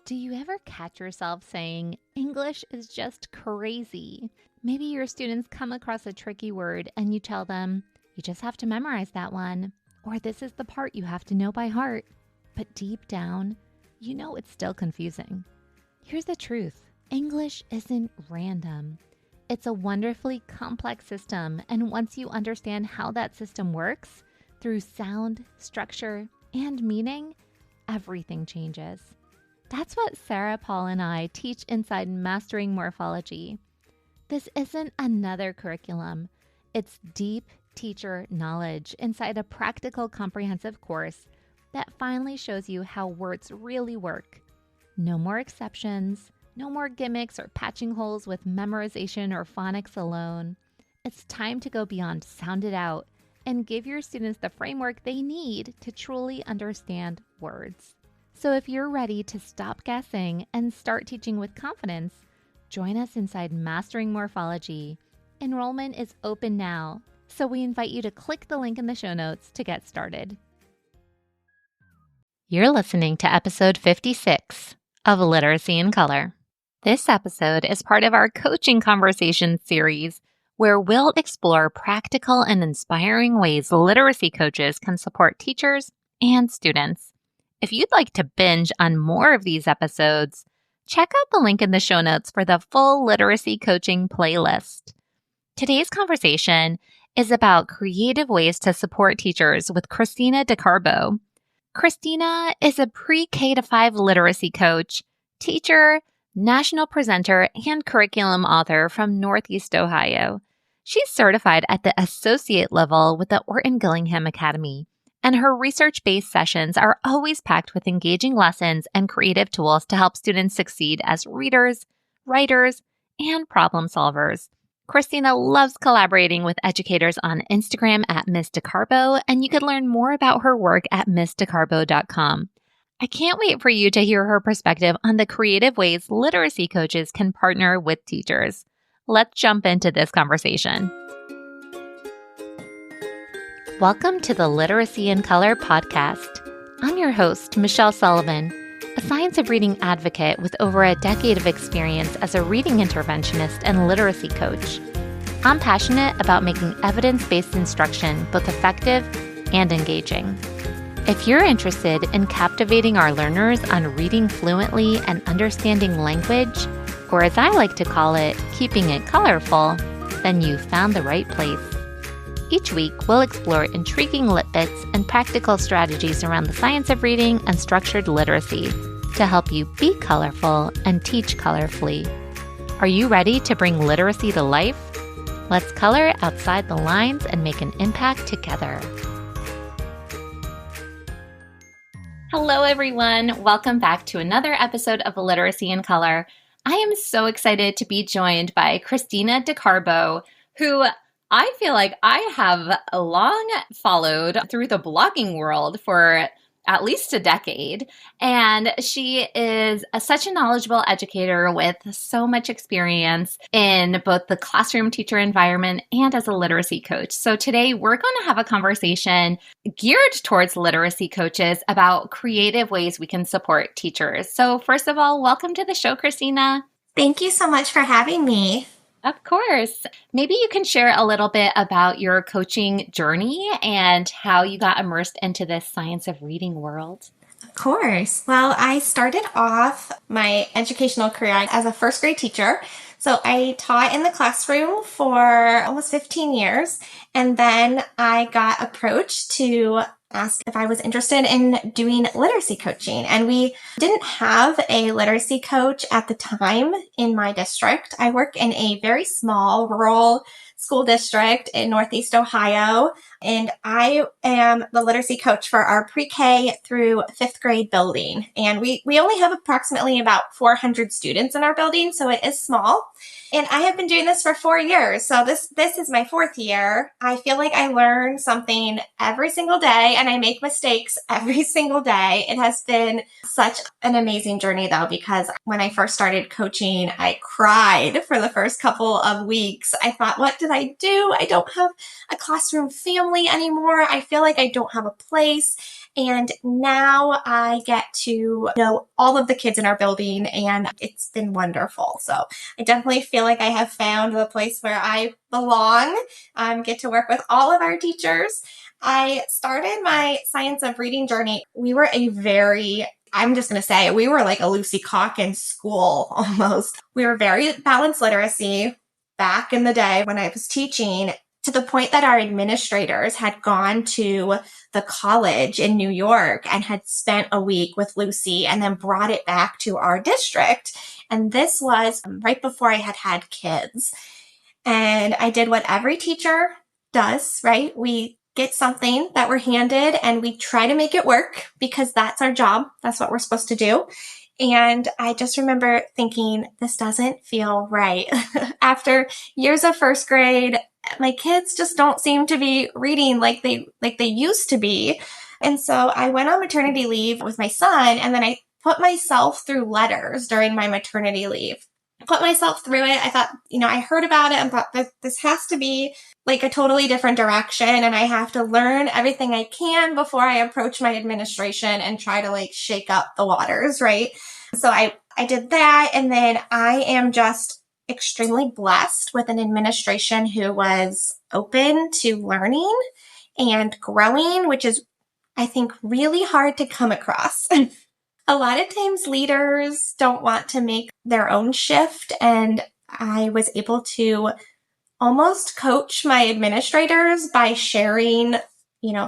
Do you ever catch yourself saying, English is just crazy? Maybe your students come across a tricky word and you tell them, you just have to memorize that one, or this is the part you have to know by heart. But deep down, you know it's still confusing. Here's the truth. English isn't random. It's a wonderfully complex system, and once you understand how that system works, through sound, structure, and meaning, everything changes. That's what Sarah, Paul, and I teach inside Mastering Morphology. This isn't another curriculum. It's deep teacher knowledge inside a practical, comprehensive course that finally shows you how words really work. No more exceptions, no more gimmicks or patching holes with memorization or phonics alone. It's time to go beyond sound it out and give your students the framework they need to truly understand words. So if you're ready to stop guessing and start teaching with confidence, join us inside Mastering Morphology. Enrollment is open now, so we invite you to click the link in the show notes to get started. You're listening to episode 56 of Literacy in Color. This episode is part of our Coaching Conversations series, where we'll explore practical and inspiring ways literacy coaches can support teachers and students. If you'd like to binge on more of these episodes, check out the link in the show notes for the full literacy coaching playlist. Today's conversation is about creative ways to support teachers with Christina DeCarbo. Christina is a pre-K to 5 literacy coach, teacher, national presenter, and curriculum author from Northeast Ohio. She's certified at the associate level with the Orton Gillingham Academy, and her research-based sessions are always packed with engaging lessons and creative tools to help students succeed as readers, writers, and problem solvers. Christina loves collaborating with educators on Instagram at Miss DeCarbo, and you can learn more about her work at missdecarbo.com. I can't wait for you to hear her perspective on the creative ways literacy coaches can partner with teachers. Let's jump into this conversation. Welcome to the Literacy in Color podcast. I'm your host, Michelle Sullivan, a science of reading advocate with over a decade of experience as a reading interventionist and literacy coach. I'm passionate about making evidence-based instruction both effective and engaging. If you're interested in captivating our learners on reading fluently and understanding language, or as I like to call it, keeping it colorful, then you've found the right place. Each week, we'll explore intriguing lit bits and practical strategies around the science of reading and structured literacy to help you be colorful and teach colorfully. Are you ready to bring literacy to life? Let's color outside the lines and make an impact together. Hello, everyone. Welcome back to another episode of Literacy in Color. I am so excited to be joined by Christina DeCarbo, who I feel like I have long followed through the blogging world for at least a decade. And she is such a knowledgeable educator with so much experience in both the classroom teacher environment and as a literacy coach. So today we're going to have a conversation geared towards literacy coaches about creative ways we can support teachers. So first of all, welcome to the show, Christina. Thank you so much for having me. Of course. Maybe you can share a little bit about your coaching journey and how you got immersed into this science of reading world. Of course. Well, I started off my educational career as a first grade teacher. So I taught in the classroom for almost 15 years. And then I got approached to ask if I was interested in doing literacy coaching. And we didn't have a literacy coach at the time in my district. I work in a very small rural school district in Northeast Ohio, and I am the literacy coach for our pre-K through 5th grade building. And we only have approximately about 400 students in our building, so it is small. And I have been doing this for 4 years. So this is my 4th year. I feel like I learn something every single day and I make mistakes every single day. It has been such an amazing journey though, because when I first started coaching, I cried for the first couple of weeks. I thought, what did I do? I don't have a classroom family anymore. I feel like I don't have a place. And now I get to know all of the kids in our building, and it's been wonderful. So I definitely feel like I have found the place where I belong. Get to work with all of our teachers. I started my science of reading journey. We were I'm just going to say, we were like a Lucy Calkins school almost. We were very balanced literacy back in the day when I was teaching, to the point that our administrators had gone to the college in New York and had spent a week with Lucy and then brought it back to our district. And this was right before I had kids. And I did what every teacher does, right? We get something that we're handed and we try to make it work because that's our job. That's what we're supposed to do. And I just remember thinking, this doesn't feel right. After years of first grade, my kids just don't seem to be reading like they used to be. And so I went on maternity leave with my son, and then I put myself through letters during my maternity leave. Put myself through it. I thought, I heard about it and thought that this has to be like a totally different direction, and I have to learn everything I can before I approach my administration and try to like shake up the waters, right? So I did that, and then I am just extremely blessed with an administration who was open to learning and growing, which is, I think, really hard to come across. A lot of times leaders don't want to make their own shift, and I was able to almost coach my administrators by sharing,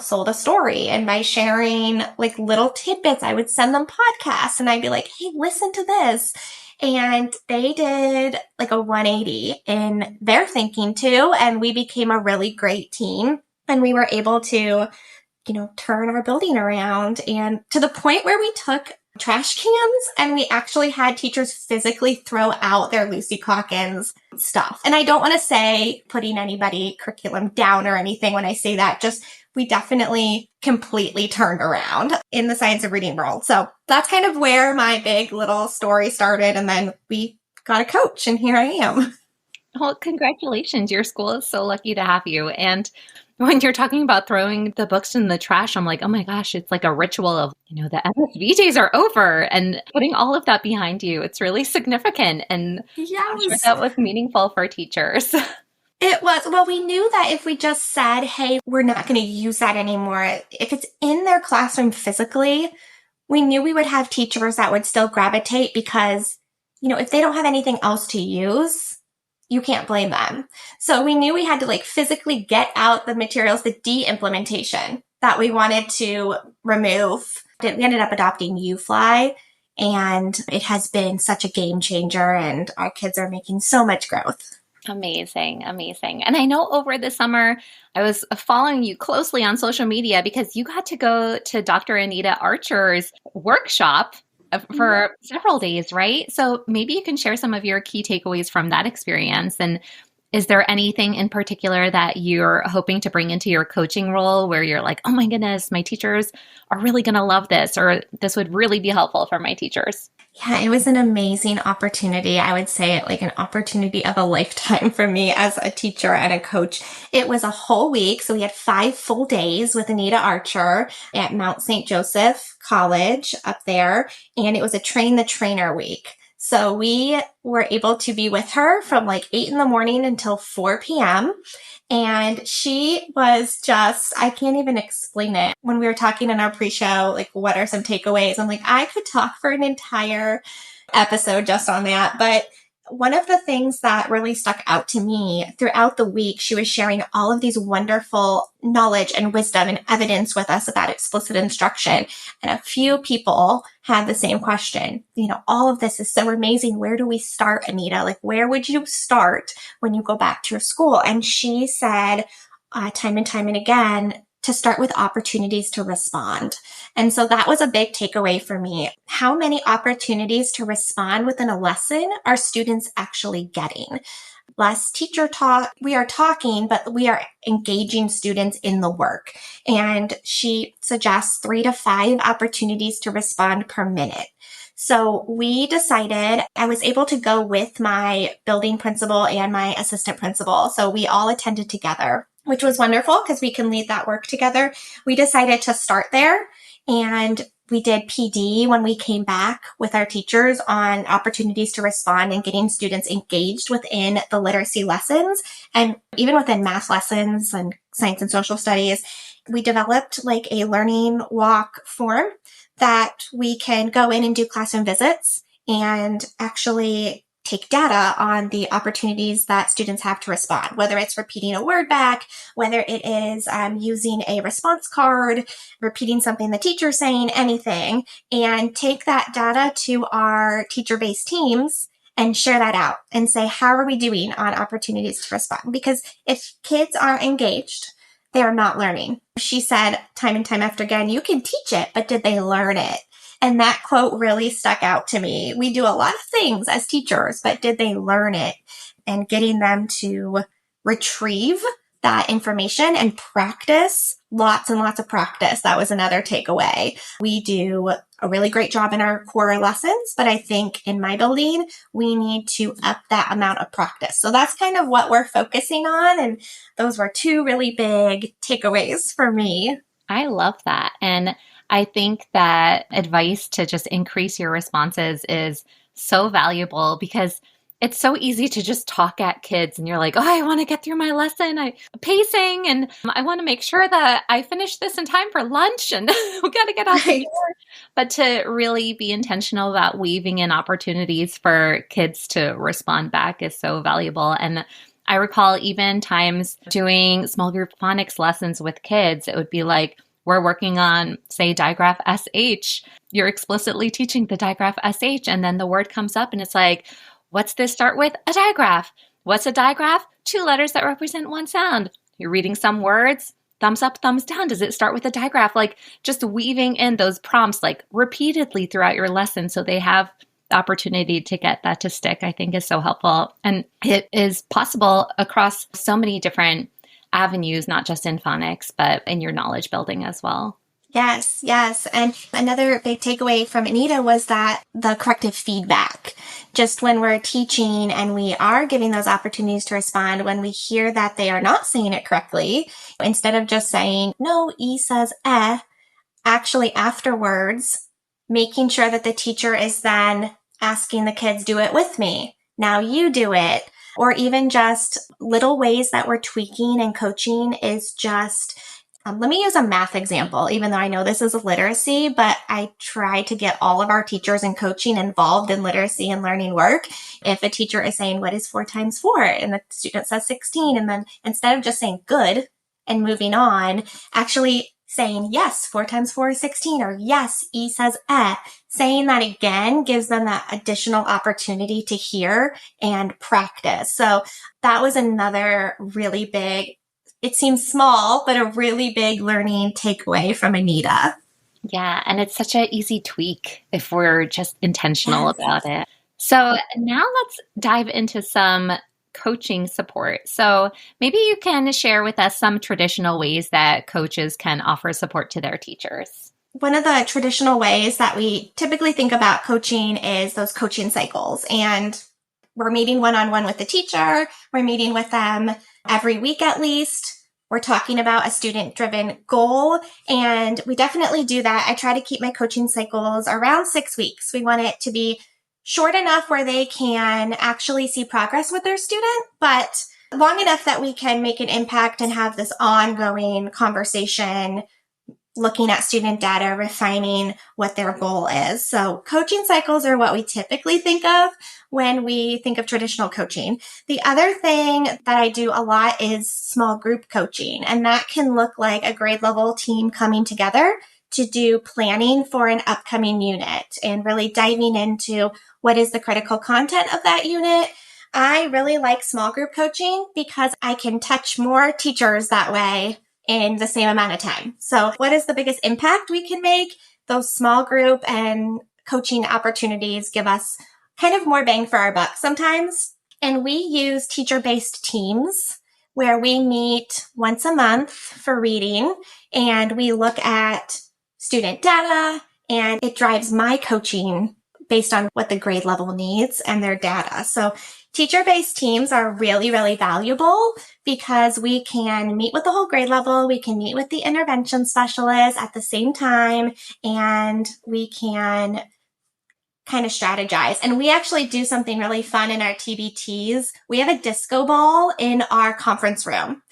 sold a story, and by sharing like little tidbits. I would send them podcasts and I'd be like, hey, listen to this. And they did like a 180 in their thinking too. And we became a really great team, and we were able to, turn our building around, and to the point where we took trash cans and we actually had teachers physically throw out their Lucy Calkins stuff. And I don't want to say putting anybody curriculum down or anything when I say that, just we definitely completely turned around in the science of reading world. So that's kind of where my big little story started. And then we got a coach, and here I am. Well, congratulations. Your school is so lucky to have you. And when you're talking about throwing the books in the trash, I'm like, oh my gosh, it's like a ritual of, the FSV days are over, and putting all of that behind you. It's really significant. And Yes. I'm sure that was meaningful for teachers. It was. Well, we knew that if we just said, hey, we're not going to use that anymore, if it's in their classroom physically, we knew we would have teachers that would still gravitate because, if they don't have anything else to use, you can't blame them. So we knew we had to like physically get out the materials, the de-implementation that we wanted to remove. We ended up adopting UFly, and it has been such a game changer, and our kids are making so much growth. Amazing, amazing. And I know over the summer, I was following you closely on social media because you got to go to Dr. Anita Archer's workshop for several days, right? So maybe you can share some of your key takeaways from that experience. And is there anything in particular that you're hoping to bring into your coaching role where you're like, oh my goodness, my teachers are really going to love this, or this would really be helpful for my teachers? Yeah, it was an amazing opportunity. I would say it like an opportunity of a lifetime for me as a teacher and a coach. It was a whole week. So we had 5 full days with Anita Archer at Mount St. Joseph College up there. And it was a train the trainer week. So we were able to be with her from like 8 in the morning until 4 p.m. And she was just, I can't even explain it. When we were talking in our pre-show, like, what are some takeaways? I'm like, I could talk for an entire episode just on that. But one of the things that really stuck out to me throughout the week, she was sharing all of these wonderful knowledge and wisdom and evidence with us about explicit instruction. And a few people had the same question. All of this is so amazing. Where do we start, Anita? Like, where would you start when you go back to your school? And she said, time and time and again, to start with opportunities to respond. And so that was a big takeaway for me. How many opportunities to respond within a lesson are students actually getting? Less teacher talk, we are talking, but we are engaging students in the work. And she suggests 3 to 5 opportunities to respond per minute. So we decided, I was able to go with my building principal and my assistant principal. So we all attended together, which was wonderful because we can lead that work together. We decided to start there and we did PD when we came back with our teachers on opportunities to respond and getting students engaged within the literacy lessons. And even within math lessons and science and social studies, we developed like a learning walk form that we can go in and do classroom visits and actually take data on the opportunities that students have to respond, whether it's repeating a word back, whether it is using a response card, repeating something the teacher's saying, anything, and take that data to our teacher-based teams and share that out and say, how are we doing on opportunities to respond? Because if kids aren't engaged, they are not learning. She said time and time after again, you can teach it, but did they learn it? And that quote really stuck out to me. We do a lot of things as teachers, but did they learn it? And getting them to retrieve that information and practice, lots and lots of practice. That was another takeaway. We do a really great job in our core lessons, but I think in my building, we need to up that amount of practice. So that's kind of what we're focusing on. And those were two really big takeaways for me. I love that. And I think that advice to just increase your responses is so valuable because it's so easy to just talk at kids and you're like, oh, I want to get through my lesson. I'm pacing and I want to make sure that I finish this in time for lunch and we got to get out the door. But to really be intentional about weaving in opportunities for kids to respond back is so valuable. And I recall even times doing small group phonics lessons with kids, it would be like, we're working on, say, digraph SH. You're explicitly teaching the digraph SH, and then the word comes up and it's like, what's this start with? A digraph. What's a digraph? Two letters that represent one sound. You're reading some words, thumbs up, thumbs down. Does it start with a digraph? Like just weaving in those prompts like repeatedly throughout your lesson so they have the opportunity to get that to stick, I think is so helpful. And it is possible across so many different avenues, not just in phonics, but in your knowledge building as well. Yes, yes. And another big takeaway from Anita was that the corrective feedback, just when we're teaching and we are giving those opportunities to respond, when we hear that they are not saying it correctly, instead of just saying, no, E says actually afterwards, making sure that the teacher is then asking the kids, do it with me. Now you do it. Or even just little ways that we're tweaking and coaching is just, let me use a math example, even though I know this is a literacy, but I try to get all of our teachers in coaching involved in literacy and learning work. If a teacher is saying, what is 4 times 4? And the student says 16. And then instead of just saying good and moving on, actually saying, yes, 4 times 4 is 16, or yes, E says saying that again gives them that additional opportunity to hear and practice. So that was another really big, it seems small, but a really big learning takeaway from Anita. Yeah, and it's such an easy tweak if we're just intentional about it. So now let's dive into some coaching support. So maybe you can share with us some traditional ways that coaches can offer support to their teachers. One of the traditional ways that we typically think about coaching is those coaching cycles. And we're meeting one-on-one with the teacher. We're meeting with them every week at least. We're talking about a student-driven goal. And we definitely do that. I try to keep my coaching cycles around 6 weeks. We want it to be short enough where they can actually see progress with their student, but long enough that we can make an impact and have this ongoing conversation, looking at student data, refining what their goal is. So coaching cycles are what we typically think of when we think of traditional coaching. The other thing that I do a lot is small group coaching, and that can look like a grade level team coming together to do planning for an upcoming unit and really diving into what is the critical content of that unit. I really like small group coaching because I can touch more teachers that way in the same amount of time. So what is the biggest impact we can make? Those small group and coaching opportunities give us kind of more bang for our buck sometimes. And we use teacher-based teams where we meet once a month for reading and we look at student data, and it drives my coaching based on what the grade level needs and their data. So teacher-based teams are really, really valuable because we can meet with the whole grade level, we can meet with the intervention specialist at the same time, and we can kind of strategize. And we actually do something really fun in our TBTs. We have a disco ball in our conference room.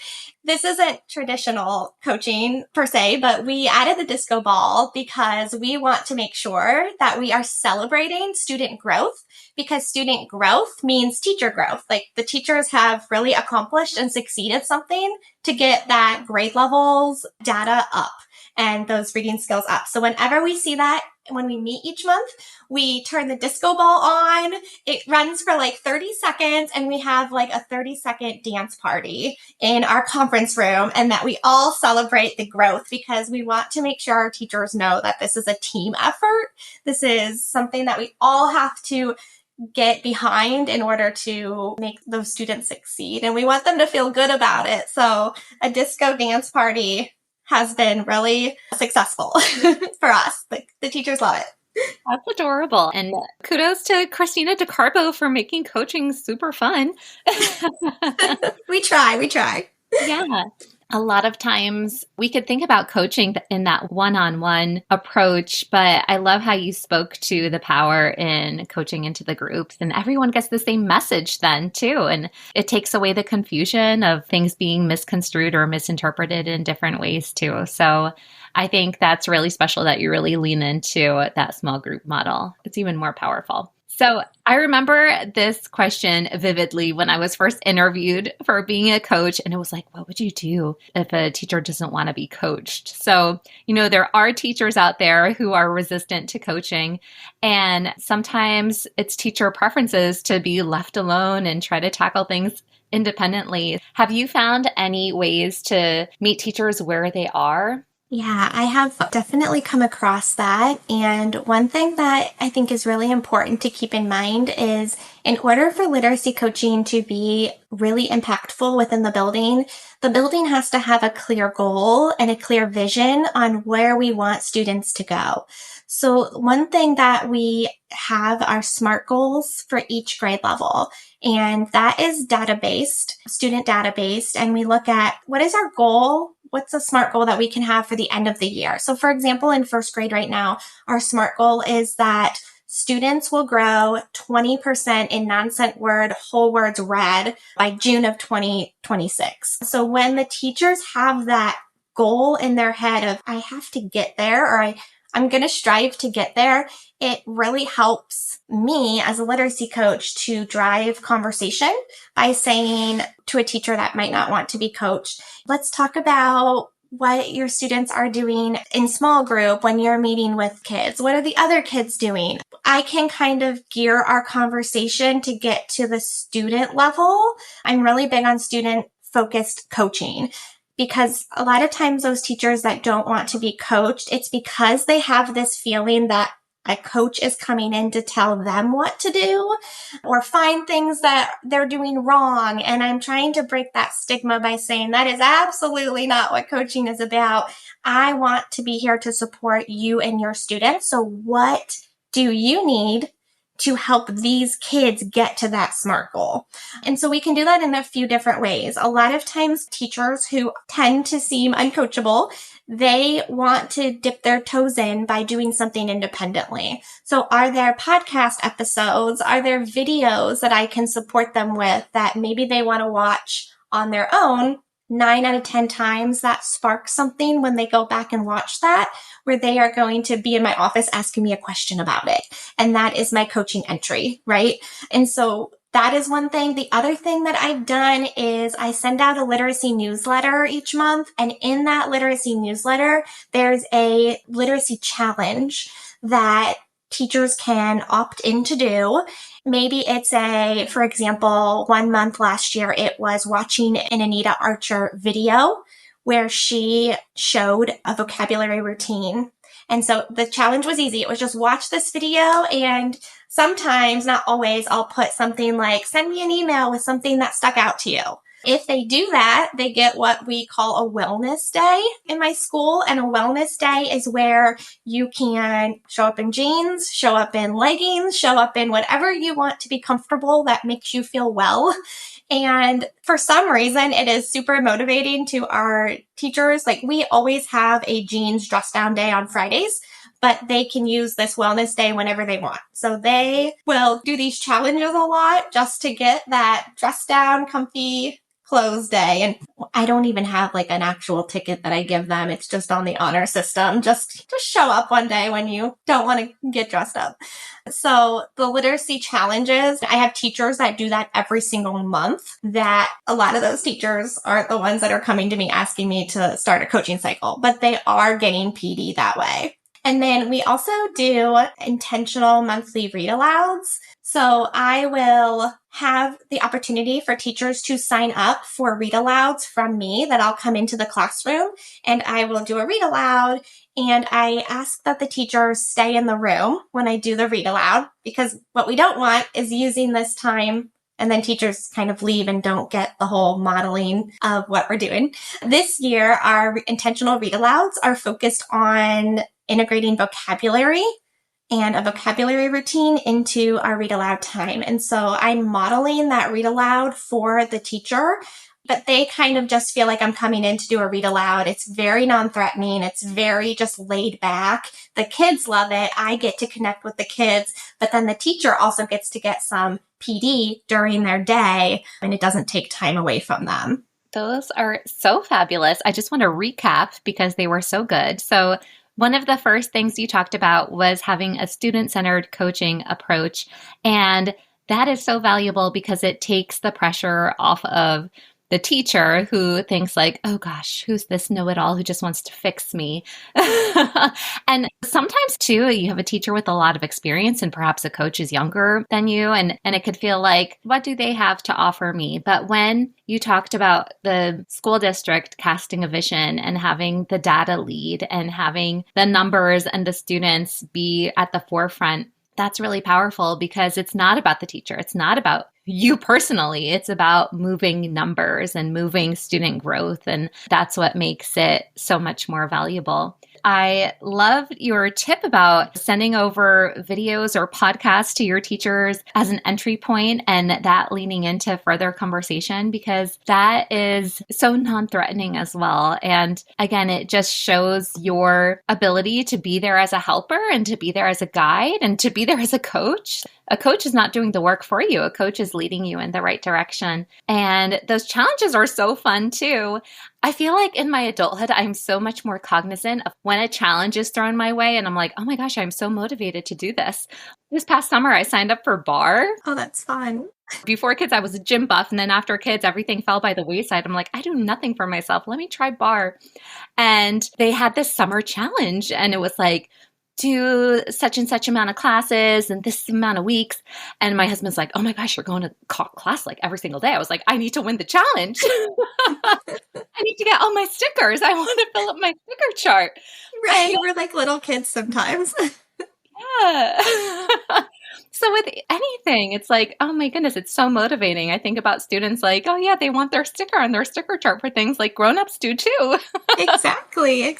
This isn't traditional coaching per se, but we added the disco ball because we want to make sure that we are celebrating student growth, because student growth means teacher growth. Like the teachers have really accomplished and succeeded something to get that grade levels data up and those reading skills up. So whenever we see that, when we meet each month, we turn the disco ball on. It runs for like 30 seconds and we have like a 30-second dance party in our conference room, and that we all celebrate the growth because we want to make sure our teachers know that this is a team effort. This is something that we all have to get behind in order to make those students succeed. And we want them to feel good about it. So a disco dance party has been really successful for us. The teachers love it. That's adorable. And kudos to Christina DeCarbo for making coaching super fun. We try. Yeah. A lot of times we could think about coaching in that one-on-one approach, but I love how you spoke to the power in coaching into the groups, and everyone gets the same message then too. And it takes away the confusion of things being misconstrued or misinterpreted in different ways too. So I think that's really special that you really lean into that small group model. It's even more powerful. So I remember this question vividly when I was first interviewed for being a coach, and it was like, what would you do if a teacher doesn't want to be coached? So, there are teachers out there who are resistant to coaching, and sometimes it's teacher preferences to be left alone and try to tackle things independently. Have you found any ways to meet teachers where they are? Yeah, I have definitely come across that. And one thing that I think is really important to keep in mind is in order for literacy coaching to be really impactful within the building has to have a clear goal and a clear vision on where we want students to go. So one thing that we have are SMART goals for each grade level. And that is data-based, student data-based. And we look at what is our goal? What's a SMART goal that we can have for the end of the year? So for example, in first grade right now, our SMART goal is that students will grow 20% in non-sent word whole words read by June of 2026. So when the teachers have that goal in their head of, I have to get there, or I'm going to strive to get there, it really helps me as a literacy coach to drive conversation by saying to a teacher that might not want to be coached, let's talk about what your students are doing in small group when you're meeting with kids. What are the other kids doing? I can kind of gear our conversation to get to the student level. I'm really big on student-focused coaching, because a lot of times those teachers that don't want to be coached, it's because they have this feeling that a coach is coming in to tell them what to do or find things that they're doing wrong. And I'm trying to break that stigma by saying that is absolutely not what coaching is about. I want to be here to support you and your students. So what do you need to help these kids get to that SMART goal? And so we can do that in a few different ways. A lot of times teachers who tend to seem uncoachable, they want to dip their toes in by doing something independently. So are there podcast episodes? Are there videos that I can support them with that maybe they want to watch on their own? 9 out of 10 times that sparks something when they go back and watch that, where they are going to be in my office asking me a question about it. And that is my coaching entry, right? And so that is one thing. The other thing that I've done is I send out a literacy newsletter each month. And in that literacy newsletter, there's a literacy challenge that teachers can opt in to do. Maybe it's for example, 1 month last year, it was watching an Anita Archer video where she showed a vocabulary routine. And so the challenge was easy. It was just watch this video, and sometimes, not always, I'll put something like, send me an email with something that stuck out to you. If they do that, they get what we call a wellness day in my school. And a wellness day is where you can show up in jeans, show up in leggings, show up in whatever you want to be comfortable that makes you feel well. And for some reason, it is super motivating to our teachers. Like, we always have a jeans dress down day on Fridays, but they can use this wellness day whenever they want. So they will do these challenges a lot just to get that dress down, comfy clothes day. And I don't even have like an actual ticket that I give them. It's just on the honor system. Just show up one day when you don't want to get dressed up. So the literacy challenges, I have teachers that do that every single month. That a lot of those teachers aren't the ones that are coming to me asking me to start a coaching cycle, but they are getting PD that way. And then we also do intentional monthly read alouds. So I will have the opportunity for teachers to sign up for read alouds from me that I'll come into the classroom and I will do a read aloud. And I ask that the teachers stay in the room when I do the read aloud, because what we don't want is using this time and then teachers kind of leave and don't get the whole modeling of what we're doing. This year, our intentional read alouds are focused on integrating vocabulary and a vocabulary routine into our read aloud time. And so I'm modeling that read aloud for the teacher, but they kind of just feel like I'm coming in to do a read aloud. It's very non-threatening. It's very just laid back. The kids love it. I get to connect with the kids, but then the teacher also gets to get some PD during their day, and it doesn't take time away from them. Those are so fabulous. I just want to recap because they were so good. So one of the first things you talked about was having a student-centered coaching approach. And that is so valuable because it takes the pressure off of the teacher who thinks like, oh gosh, who's this know-it-all who just wants to fix me? And sometimes too, you have a teacher with a lot of experience and perhaps a coach is younger than you. And it could feel like, what do they have to offer me? But when you talked about the school district casting a vision and having the data lead and having the numbers and the students be at the forefront, that's really powerful because it's not about the teacher. It's not about you personally. It's about moving numbers and moving student growth. And that's what makes it so much more valuable. I love your tip about sending over videos or podcasts to your teachers as an entry point and that leaning into further conversation, because that is so non-threatening as well. And again, it just shows your ability to be there as a helper and to be there as a guide and to be there as a coach. A coach is not doing the work for you. A coach is leading you in the right direction. And those challenges are so fun too. I feel like in my adulthood, I'm so much more cognizant of when a challenge is thrown my way and I'm like, oh my gosh, I'm so motivated to do this. This past summer, I signed up for bar. Oh, that's fun. Before kids, I was a gym buff. And then after kids, everything fell by the wayside. I'm like, I do nothing for myself. Let me try bar. And they had this summer challenge and it was like, do such and such amount of classes and this amount of weeks. And my husband's like, oh my gosh, you're going to class like every single day. I was like, I need to win the challenge. I need to get all my stickers. I want to fill up my sticker chart. Right. And we're like little kids sometimes. Yeah. So with anything, it's like, oh my goodness, it's so motivating. I think about students like, oh yeah, they want their sticker on their sticker chart for things like grownups do too. Exactly.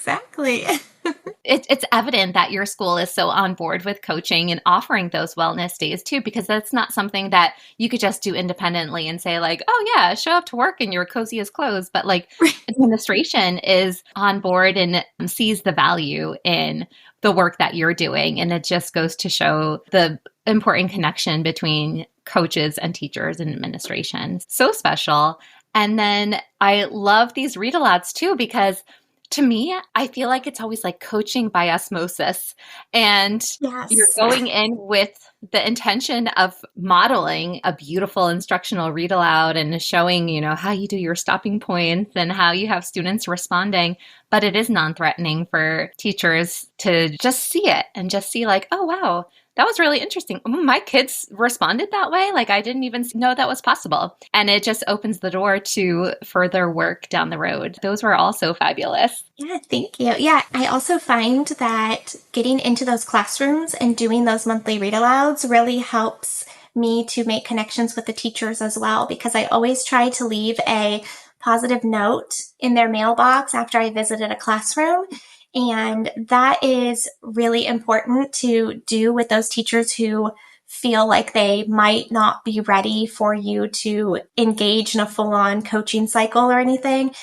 It's evident that your school is so on board with coaching and offering those wellness days too, because that's not something that you could just do independently and say like, oh yeah, show up to work in your coziest clothes. But like administration is on board and sees the value in the work that you're doing. And it just goes to show the important connection between coaches and teachers and administration. So special. And then I love these read alouds too, because to me, I feel like it's always like coaching by osmosis. And yes. You're going in with the intention of modeling a beautiful instructional read aloud and showing, how you do your stopping points and how you have students responding. But it is non-threatening for teachers to just see it and just see like, oh, wow, that was really interesting. My kids responded that way. Like I didn't even know that was possible. And it just opens the door to further work down the road. Those were also fabulous. Yeah, thank you. Yeah, I also find that getting into those classrooms and doing those monthly read alouds really helps me to make connections with the teachers as well, because I always try to leave a positive note in their mailbox after I visited a classroom. And that is really important to do with those teachers who feel like they might not be ready for you to engage in a full-on coaching cycle or anything.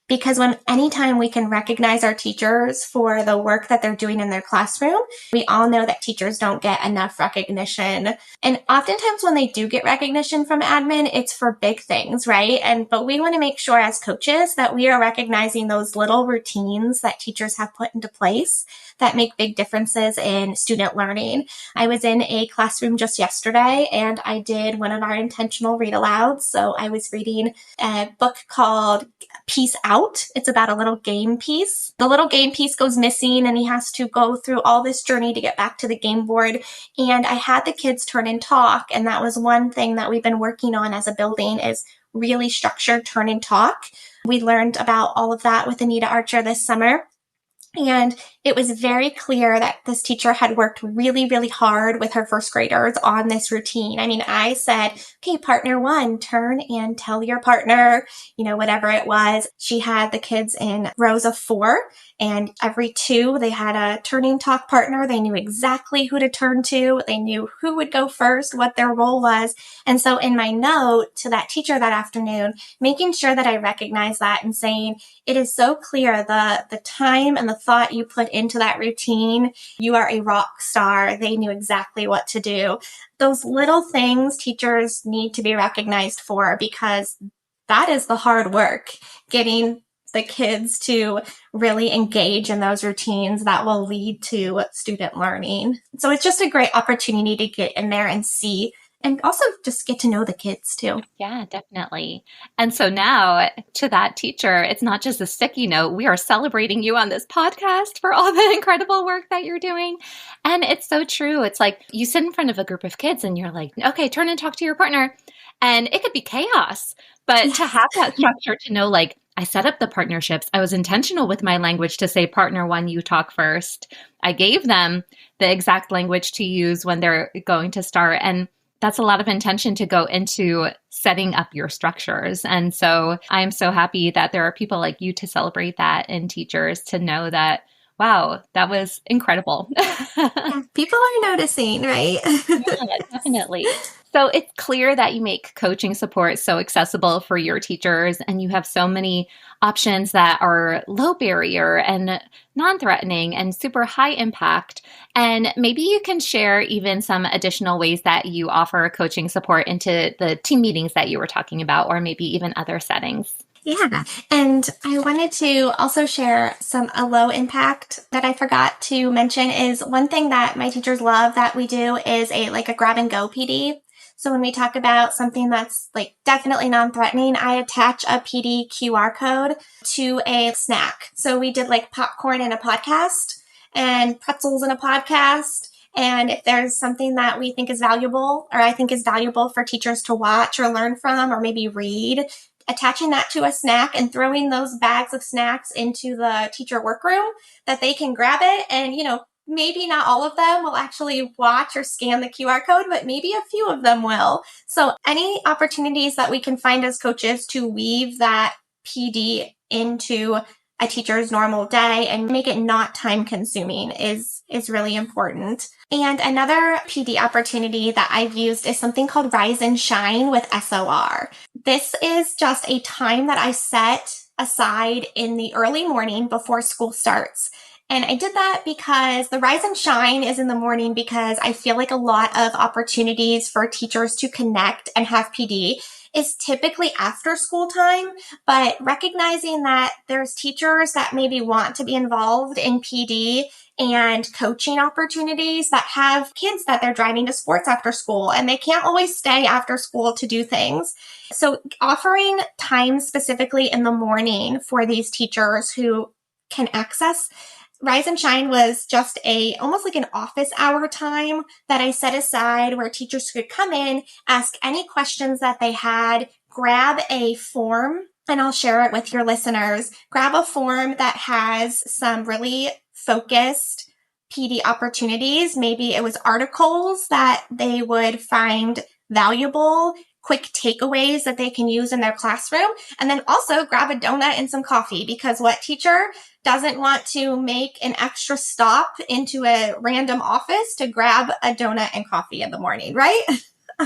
Because anytime we can recognize our teachers for the work that they're doing in their classroom, we all know that teachers don't get enough recognition. And oftentimes when they do get recognition from admin, it's for big things, right? But we want to make sure as coaches that we are recognizing those little routines that teachers have put into place that make big differences in student learning. I was in a classroom just yesterday and I did one of our intentional read alouds. So I was reading a book called Peace Out. It's about a little game piece. The little game piece goes missing and he has to go through all this journey to get back to the game board. And I had the kids turn and talk. And that was one thing that we've been working on as a building is really structured turn and talk. We learned about all of that with Anita Archer this summer. And it was very clear that this teacher had worked really, really hard with her first graders on this routine. I mean, I said, okay, partner one, turn and tell your partner, whatever it was. She had the kids in rows of 4, and every 2, they had a turning talk partner. They knew exactly who to turn to. They knew who would go first, what their role was. And so in my note to that teacher that afternoon, making sure that I recognize that and saying, it is so clear the time and the thought you put into that routine. You are a rock star. They knew exactly what to do. Those little things teachers need to be recognized for, because that is the hard work, getting the kids to really engage in those routines that will lead to student learning. So it's just a great opportunity to get in there and see, and also just get to know the kids too. Yeah, definitely. And so now to that teacher, it's not just a sticky note. We are celebrating you on this podcast for all the incredible work that you're doing. And it's so true. It's like you sit in front of a group of kids and you're like, okay, turn and talk to your partner. And it could be chaos. But to have that structure, to know, like, I set up the partnerships. I was intentional with my language to say, partner one, you talk first. I gave them the exact language to use when they're going to start. And that's a lot of intention to go into setting up your structures. And so I'm so happy that there are people like you to celebrate that, and teachers to know that, wow, that was incredible. Yeah, people are noticing, right? Yeah, definitely. So it's clear that you make coaching support so accessible for your teachers, and you have so many options that are low barrier and non-threatening and super high impact. And maybe you can share even some additional ways that you offer coaching support into the team meetings that you were talking about, or maybe even other settings. Yeah. And I wanted to also share a low impact that I forgot to mention is one thing that my teachers love that we do is a grab and go PD. So when we talk about something that's definitely non-threatening, I attach a PD QR code to a snack. So we did popcorn in a podcast and pretzels in a podcast. And if there's something that we think is valuable, or I think is valuable for teachers to watch or learn from, or maybe read, attaching that to a snack and throwing those bags of snacks into the teacher workroom that they can grab it. And, maybe not all of them will actually watch or scan the QR code, but maybe a few of them will. So any opportunities that we can find as coaches to weave that PD into a teacher's normal day and make it not time consuming is really important. And another PD opportunity that I've used is something called Rise and Shine with SOR. This is just a time that I set aside in the early morning before school starts. And I did that because the Rise and Shine is in the morning, because I feel like a lot of opportunities for teachers to connect and have PD is typically after school time, but recognizing that there's teachers that maybe want to be involved in PD and coaching opportunities that have kids that they're driving to sports after school and they can't always stay after school to do things. So offering time specifically in the morning for these teachers who can access Rise and Shine was just almost like an office hour time that I set aside where teachers could come in, ask any questions that they had, grab a form, and I'll share it with your listeners. Grab a form that has some really focused PD opportunities. Maybe it was articles that they would find valuable quick takeaways that they can use in their classroom. And then also grab a donut and some coffee, because what teacher doesn't want to make an extra stop into a random office to grab a donut and coffee in the morning, right?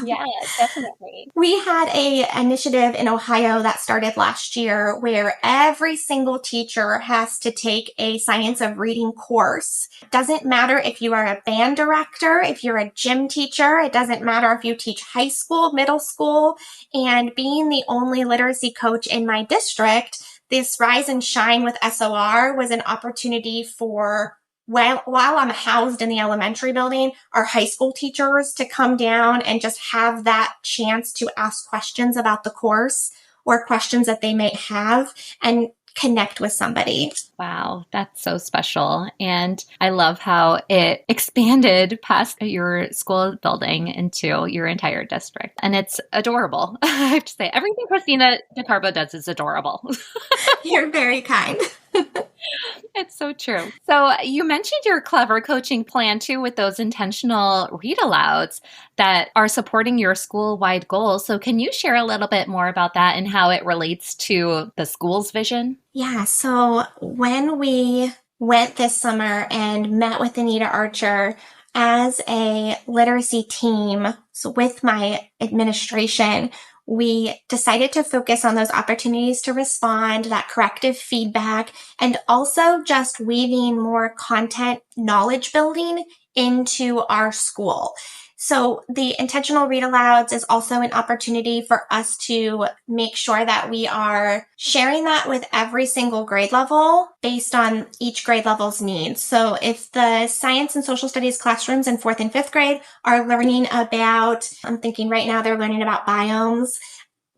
Yeah, definitely. We had a initiative in Ohio that started last year where every single teacher has to take a science of reading course. It doesn't matter if you are a band director, if you're a gym teacher, it doesn't matter if you teach high school, middle school, and being the only literacy coach in my district, this Rise and Shine with SOR was an opportunity for while I'm housed in the elementary building, our high school teachers to come down and just have that chance to ask questions about the course or questions that they may have and connect with somebody. Wow, that's so special. And I love how it expanded past your school building into your entire district. And it's adorable. I have to say, everything Christina DeCarbo does is adorable. You're very kind. It's so true. So you mentioned your clever coaching plan too, with those intentional read alouds that are supporting your school-wide goals. So can you share a little bit more about that and how it relates to the school's vision? Yeah, so when we went this summer and met with Anita Archer as a literacy team, so with my administration, we decided to focus on those opportunities to respond, that corrective feedback, and also just weaving more content knowledge building into our school. So the intentional read alouds is also an opportunity for us to make sure that we are sharing that with every single grade level based on each grade level's needs. So if the science and social studies classrooms in 4th and 5th grade are learning about, I'm thinking right now they're learning about biomes,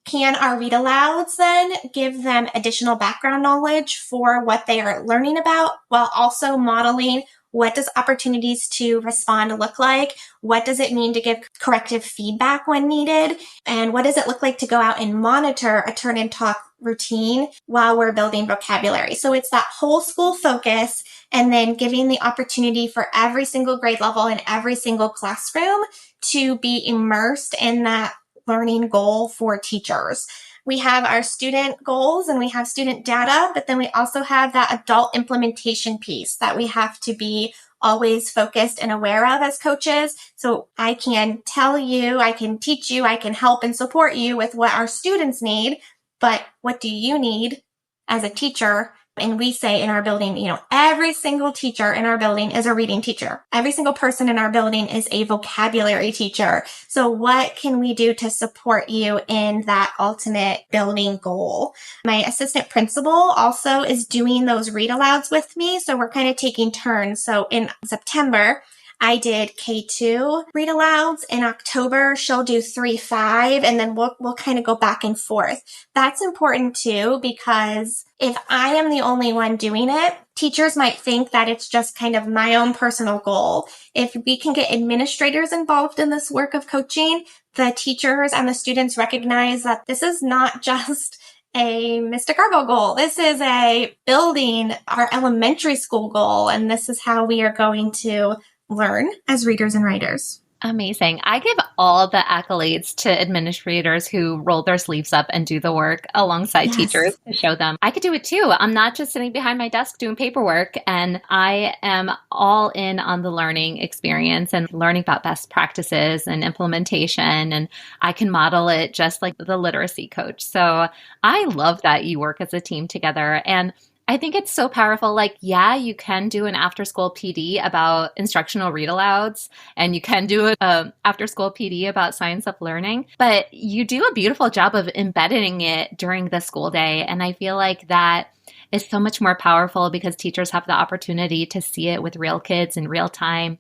can our read alouds then give them additional background knowledge for what they are learning about while also modeling what does opportunities to respond look like? What does it mean to give corrective feedback when needed? And what does it look like to go out and monitor a turn and talk routine while we're building vocabulary? So it's that whole school focus and then giving the opportunity for every single grade level and every single classroom to be immersed in that learning goal for teachers. We have our student goals and we have student data, but then we also have that adult implementation piece that we have to be always focused and aware of as coaches. So I can tell you, I can teach you, I can help and support you with what our students need, but what do you need as a teacher? And we say in our building, every single teacher in our building is a reading teacher. Every single person in our building is a vocabulary teacher. So what can we do to support you in that ultimate building goal? My assistant principal also is doing those read alouds with me. So we're kind of taking turns. So in September, I did K2 read alouds. In October, she'll do 3-5, and then we'll kind of go back and forth. That's important too, because if I am the only one doing it, teachers might think that it's just kind of my own personal goal. If we can get administrators involved in this work of coaching, the teachers and the students recognize that this is not just a Miss DeCarbo goal. This is a building our elementary school goal, and this is how we are going to learn as readers and writers. Amazing. I give all the accolades to administrators who roll their sleeves up and do the work alongside teachers to show them I could do it too. I'm not just sitting behind my desk doing paperwork, and I am all in on the learning experience and learning about best practices and implementation, and I can model it just like the literacy coach. So I love that you work as a team together. And I think it's so powerful. Like, yeah, you can do an after school PD about instructional read alouds, and you can do an after school PD about science of learning, but you do a beautiful job of embedding it during the school day. And I feel like that is so much more powerful because teachers have the opportunity to see it with real kids in real time.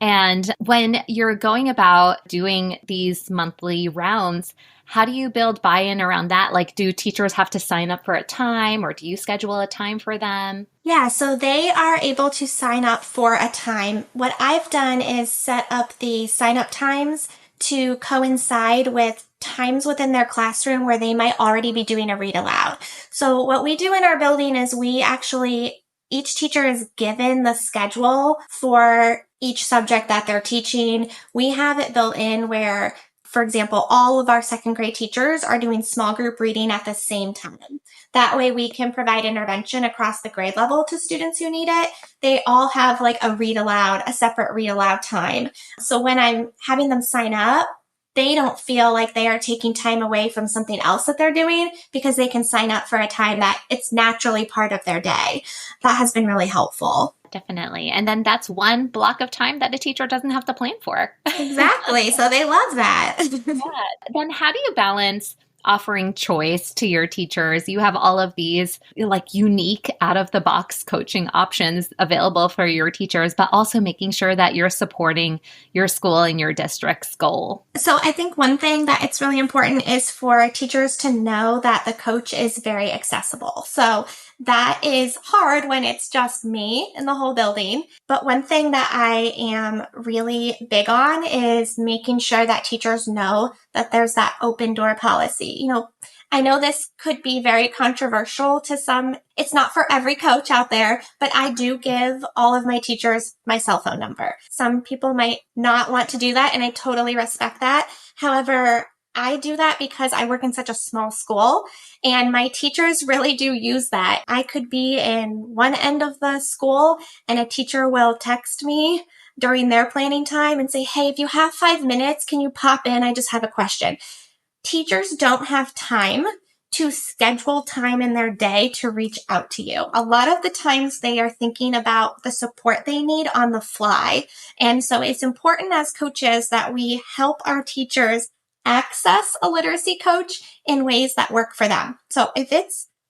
And when you're going about doing these monthly rounds, how do you build buy-in around that? Like, do teachers have to sign up for a time, or do you schedule a time for them? Yeah, so they are able to sign up for a time. What I've done is set up the sign-up times to coincide with times within their classroom where they might already be doing a read aloud. So what we do in our building is each teacher is given the schedule for each subject that they're teaching. We have it built in where For example, all of our second grade teachers are doing small group reading at the same time. That way we can provide intervention across the grade level to students who need it. They all have like a separate read aloud time. So when I'm having them sign up, they don't feel like they are taking time away from something else that they're doing because they can sign up for a time that it's naturally part of their day. That has been really helpful. Definitely. And then that's one block of time that a teacher doesn't have to plan for. Exactly. So they love that. Yeah. Then how do you balance offering choice to your teachers? You have all of these like unique out of the box coaching options available for your teachers, but also making sure that you're supporting your school and your district's goal. So I think one thing that it's really important is for teachers to know that the coach is very accessible. So that is hard when it's just me in the whole building. But one thing that I am really big on is making sure that teachers know that there's that open door policy. You know, I know this could be very controversial to some. It's not for every coach out there, but I do give all of my teachers my cell phone number. Some people might not want to do that, and I totally respect that. However, I do that because I work in such a small school and my teachers really do use that. I could be in one end of the school and a teacher will text me during their planning time and say, hey, if you have 5 minutes, can you pop in? I just have a question. Teachers don't have time to schedule time in their day to reach out to you. A lot of the times they are thinking about the support they need on the fly. And so it's important as coaches that we help our teachers access a literacy coach in ways that work for them. So if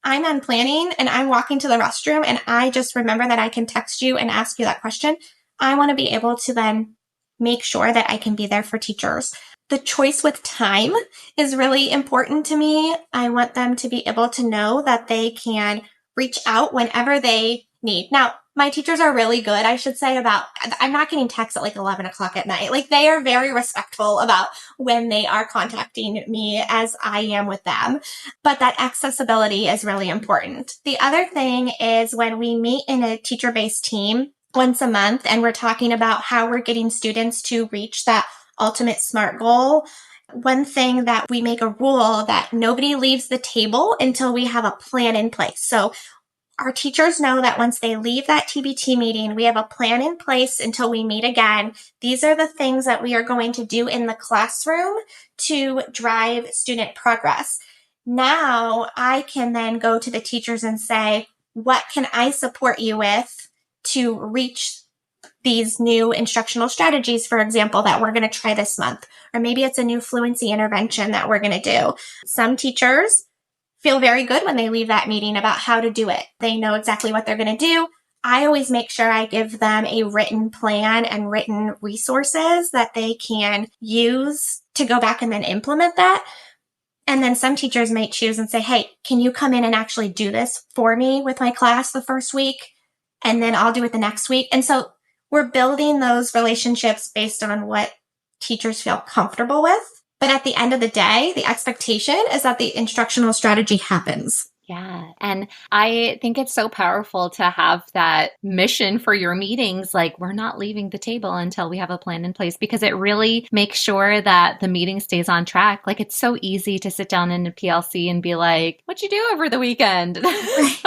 I'm on planning and I'm walking to the restroom and I just remember that I can text you and ask you that question, I want to be able to then make sure that I can be there for teachers. The choice with time is really important to me. I want them to be able to know that they can reach out whenever they need. Now, my teachers are really good, I should say, I'm not getting texts at like 11 o'clock at night. Like they are very respectful about when they are contacting me as I am with them. But that accessibility is really important. The other thing is when we meet in a teacher-based team once a month and we're talking about how we're getting students to reach that ultimate SMART goal, one thing that we make a rule that nobody leaves the table until we have a plan in place. So our teachers know that once they leave that TBT meeting, we have a plan in place until we meet again. These are the things that we are going to do in the classroom to drive student progress. Now I can then go to the teachers and say, what can I support you with to reach these new instructional strategies, for example, that we're going to try this month? Or maybe it's a new fluency intervention that we're going to do. Some teachers feel very good when they leave that meeting about how to do it. They know exactly what they're going to do. I always make sure I give them a written plan and written resources that they can use to go back and then implement that. And then some teachers might choose and say, hey, can you come in and actually do this for me with my class the first week? And then I'll do it the next week. And so we're building those relationships based on what teachers feel comfortable with. But at the end of the day, the expectation is that the instructional strategy happens. Yeah. And I think it's so powerful to have that mission for your meetings. Like, we're not leaving the table until we have a plan in place, because it really makes sure that the meeting stays on track. Like, it's so easy to sit down in a PLC and be like, what'd you do over the weekend? Right.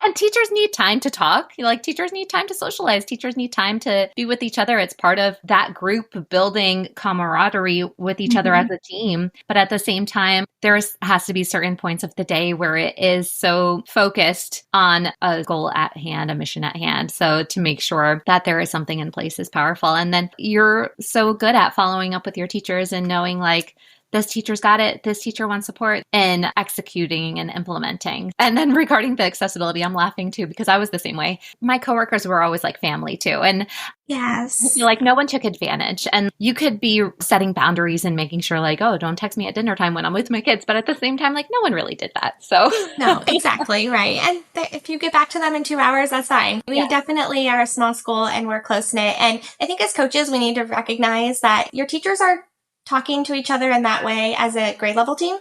And teachers need time to talk. Like, teachers need time to socialize. Teachers need time to be with each other. It's part of that group building camaraderie with each other as a team. But at the same time, there has to be certain points of the day where it is so focused on a goal at hand, a mission at hand. So to make sure that there is something in place is powerful. And then you're so good at following up with your teachers and knowing, like, this teacher's got it, this teacher wants support, in executing and implementing. And then regarding the accessibility, I'm laughing too, because I was the same way. My coworkers were always like family too. And yes, like no one took advantage. And you could be setting boundaries and making sure, like, oh, don't text me at dinner time when I'm with my kids. But at the same time, like, no one really did that. So no, exactly right. And if you get back to them in 2 hours, that's fine. We definitely are a small school and we're close knit. And I think as coaches, we need to recognize that your teachers are talking to each other in that way as a grade level team.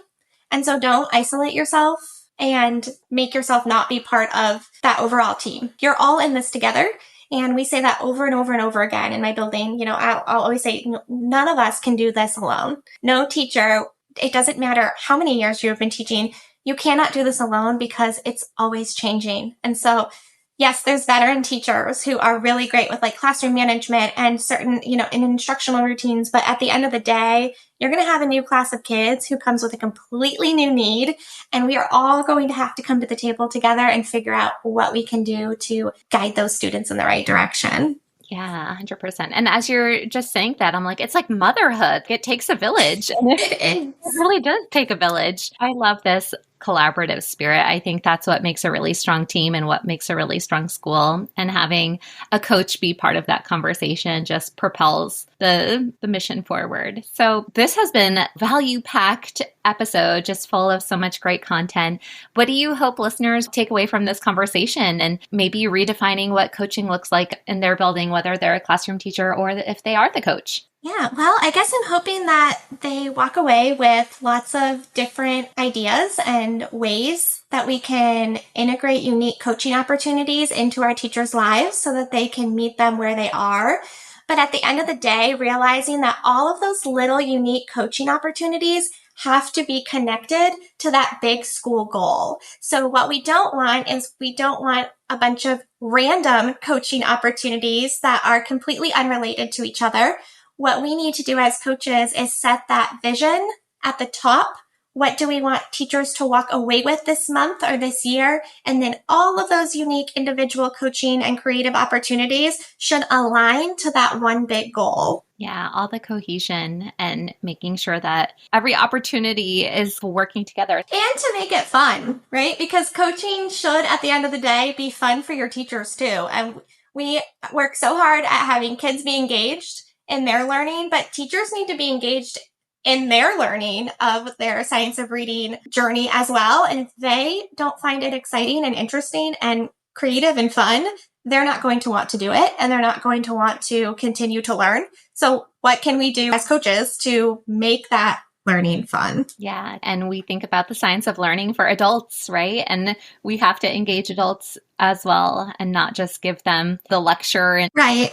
And so don't isolate yourself and make yourself not be part of that overall team. You're all in this together. And we say that over and over and over again in my building. I'll always say, none of us can do this alone. No teacher, it doesn't matter how many years you've been teaching, you cannot do this alone because it's always changing. And so, yes, there's veteran teachers who are really great with like classroom management and certain, in instructional routines. But at the end of the day, you're going to have a new class of kids who comes with a completely new need. And we are all going to have to come to the table together and figure out what we can do to guide those students in the right direction. Yeah, 100%. And as you're just saying that, I'm like, it's like motherhood. It takes a village. It really does take a village. I love this collaborative spirit. I think that's what makes a really strong team and what makes a really strong school. And having a coach be part of that conversation just propels the mission forward. So this has been a value-packed episode, just full of so much great content. What do you hope listeners take away from this conversation, and maybe redefining what coaching looks like in their building, whether they're a classroom teacher or if they are the coach? Yeah, well, I guess I'm hoping that they walk away with lots of different ideas and ways that we can integrate unique coaching opportunities into our teachers' lives so that they can meet them where they are. But at the end of the day, realizing that all of those little unique coaching opportunities have to be connected to that big school goal. So what we don't want is we don't want a bunch of random coaching opportunities that are completely unrelated to each other. What we need to do as coaches is set that vision at the top. What do we want teachers to walk away with this month or this year? And then all of those unique individual coaching and creative opportunities should align to that one big goal. Yeah, all the cohesion and making sure that every opportunity is working together. And to make it fun, right? Because coaching should, at the end of the day, be fun for your teachers too. And we work so hard at having kids be engaged in their learning, but teachers need to be engaged in their learning of their science of reading journey as well. And if they don't find it exciting and interesting and creative and fun, they're not going to want to do it, and they're not going to want to continue to learn. So what can we do as coaches to make that learning fun? Yeah. And we think about the science of learning for adults, right? And we have to engage adults as well and not just give them the lecture. Right.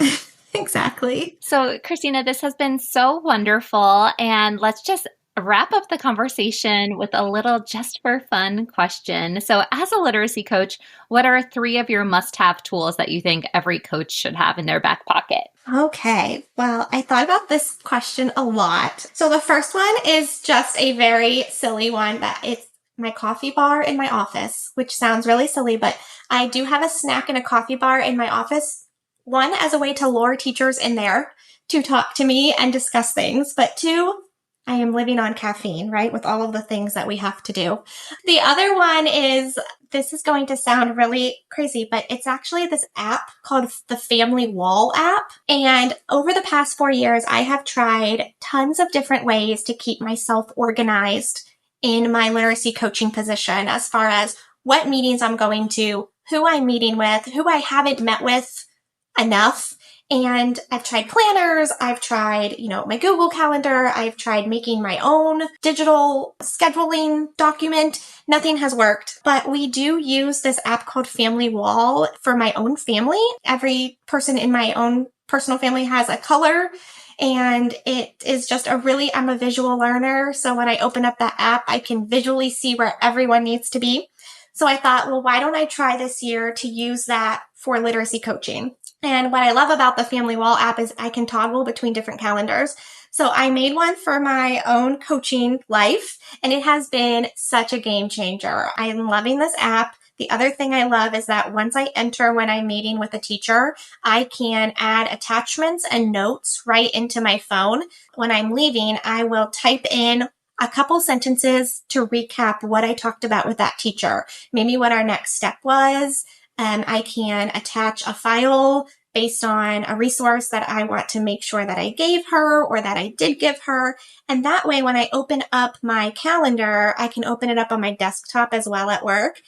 Exactly. So, Christina, this has been so wonderful. And let's just wrap up the conversation with a little just for fun question. So, as a literacy coach, what are 3 of your must-have tools that you think every coach should have in their back pocket? Okay. Well, I thought about this question a lot. So the first one is just a very silly one, that it's my coffee bar in my office, which sounds really silly, but I do have a snack and a coffee bar in my office. One, as a way to lure teachers in there to talk to me and discuss things. But 2, I am living on caffeine, right? With all of the things that we have to do. The other one is, this is going to sound really crazy, but it's actually this app called the Family Wall app. And over the past 4 years, I have tried tons of different ways to keep myself organized in my literacy coaching position, as far as what meetings I'm going to, who I'm meeting with, who I haven't met with enough. And I've tried planners, I've tried, my Google Calendar, I've tried making my own digital scheduling document. Nothing has worked, but we do use this app called Family Wall for my own family. Every person in my own personal family has a color, and it is just I'm a visual learner. So when I open up that app, I can visually see where everyone needs to be. So I thought, well, why don't I try this year to use that for literacy coaching? And what I love about the Family Wall app is I can toggle between different calendars. So I made one for my own coaching life, and it has been such a game changer. I'm loving this app. The other thing I love is that once I enter when I'm meeting with a teacher, I can add attachments and notes right into my phone. When I'm leaving, I will type in a couple sentences to recap what I talked about with that teacher, maybe what our next step was. I can attach a file based on a resource that I want to make sure that I gave her or that I did give her. And that way, when I open up my calendar, I can open it up on my desktop as well at work.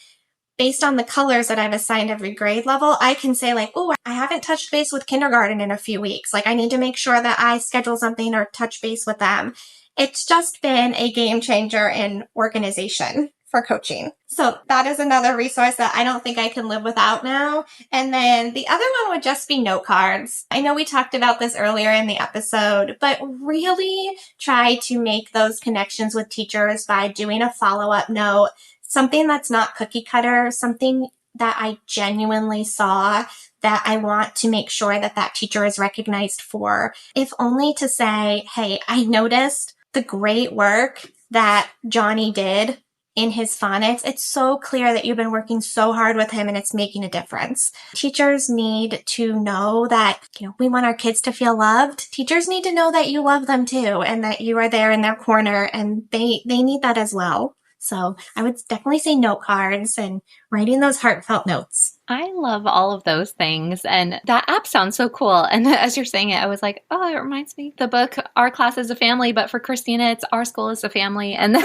Based on the colors that I've assigned every grade level, I can say like, oh, I haven't touched base with kindergarten in a few weeks. Like, I need to make sure that I schedule something or touch base with them. It's just been a game changer in organization for coaching. So that is another resource that I don't think I can live without now. And then the other one would just be note cards. I know we talked about this earlier in the episode, but really try to make those connections with teachers by doing a follow-up note, something that's not cookie cutter, something that I genuinely saw that I want to make sure that that teacher is recognized for, if only to say, hey, I noticed the great work that Johnny did in his phonics. It's so clear that you've been working so hard with him and it's making a difference. Teachers need to know that, we want our kids to feel loved. Teachers need to know that you love them too and that you are there in their corner, and they need that as well. So I would definitely say note cards and writing those heartfelt notes. I love all of those things. And that app sounds so cool. And as you're saying it, I was like, oh, it reminds me of the book, Our Class is a Family. But for Christina, it's Our School is a Family. And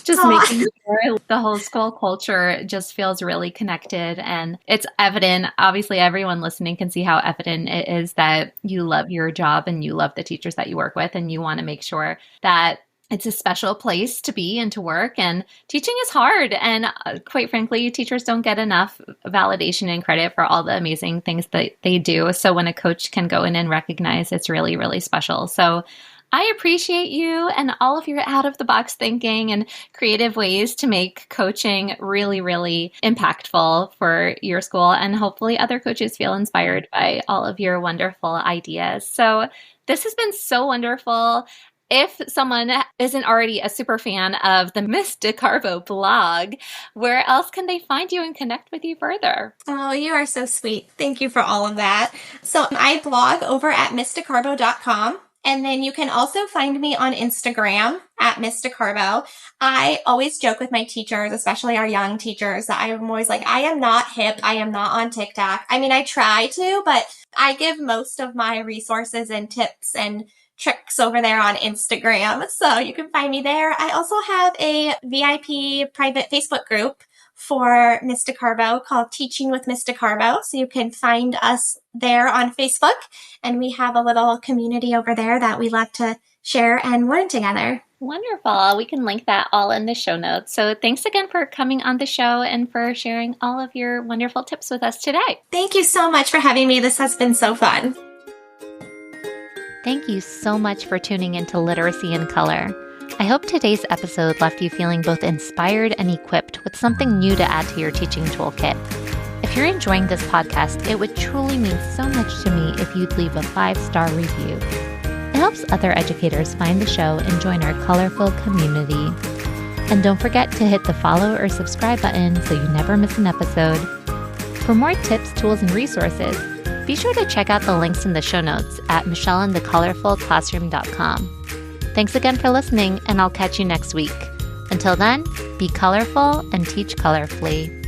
just making sure the whole school culture just feels really connected. And it's evident. Obviously, everyone listening can see how evident it is that you love your job and you love the teachers that you work with. And you want to make sure that it's a special place to be and to work, and teaching is hard. And quite frankly, teachers don't get enough validation and credit for all the amazing things that they do. So when a coach can go in and recognize, it's really, really special. So I appreciate you and all of your out of the box thinking and creative ways to make coaching really, really impactful for your school. And hopefully other coaches feel inspired by all of your wonderful ideas. So this has been so wonderful. If someone isn't already a super fan of the Miss DeCarbo blog, where else can they find you and connect with you further? Oh, you are so sweet. Thank you for all of that. So I blog over at missdecarbo.com. And then you can also find me on Instagram at Miss DeCarbo. I always joke with my teachers, especially our young teachers, that I'm always like, I am not hip. I am not on TikTok. I mean, I try to, but I give most of my resources and tips and tricks over there on Instagram. So you can find me there. I also have a VIP private Facebook group for Miss DeCarbo called Teaching with Miss DeCarbo. So you can find us there on Facebook. And we have a little community over there that we love to share and learn together. Wonderful. We can link that all in the show notes. So thanks again for coming on the show and for sharing all of your wonderful tips with us today. Thank you so much for having me. This has been so fun. Thank you so much for tuning into Literacy in Color. I hope today's episode left you feeling both inspired and equipped with something new to add to your teaching toolkit. If you're enjoying this podcast, it would truly mean so much to me if you'd leave a 5-star review. It helps other educators find the show and join our colorful community. And don't forget to hit the follow or subscribe button so you never miss an episode. For more tips, tools, and resources, be sure to check out the links in the show notes at michelleandthecolorfulclassroom.com. Thanks again for listening, and I'll catch you next week. Until then, be colorful and teach colorfully.